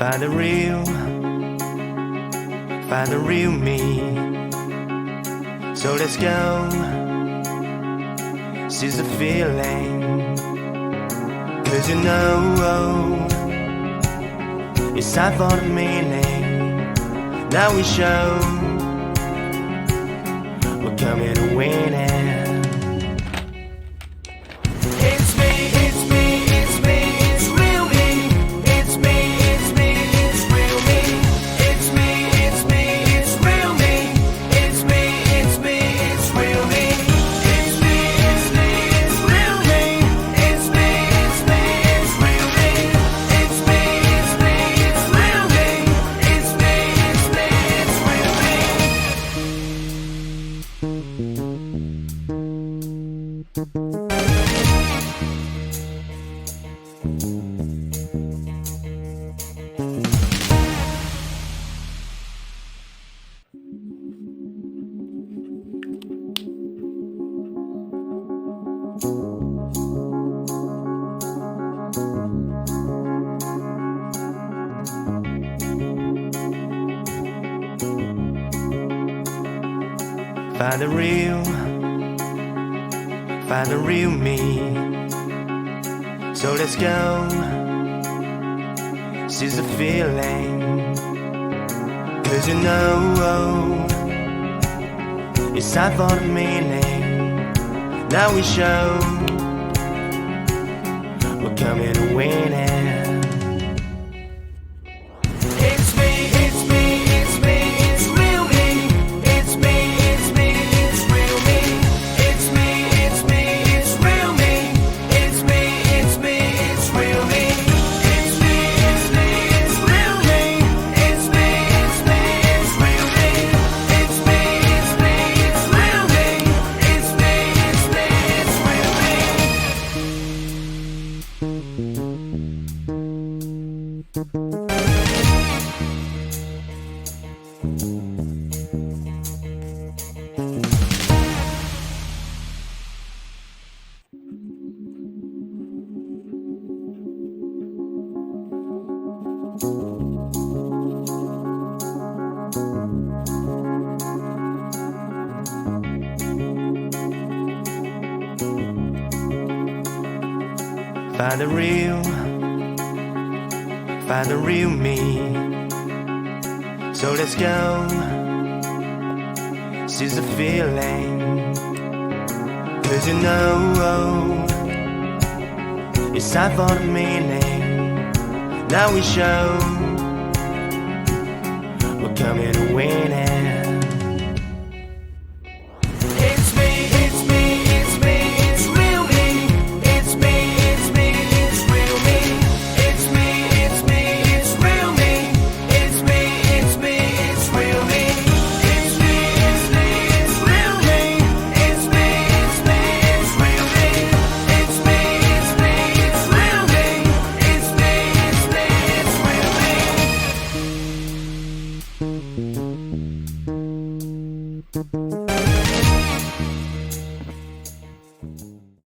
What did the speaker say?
Find the real me. So let's go, seize the feeling. 'Cause you know, it's time for the meaning. Now we show we're coming to win it. Find the real me. So let's go, seize the feeling. 'Cause you know, it's time for the meaning. Now we show we're coming to win it. Find the real me. So let's go, seize the feeling. 'Cause you know, it's time for the meaning. Now we show we're coming to win it.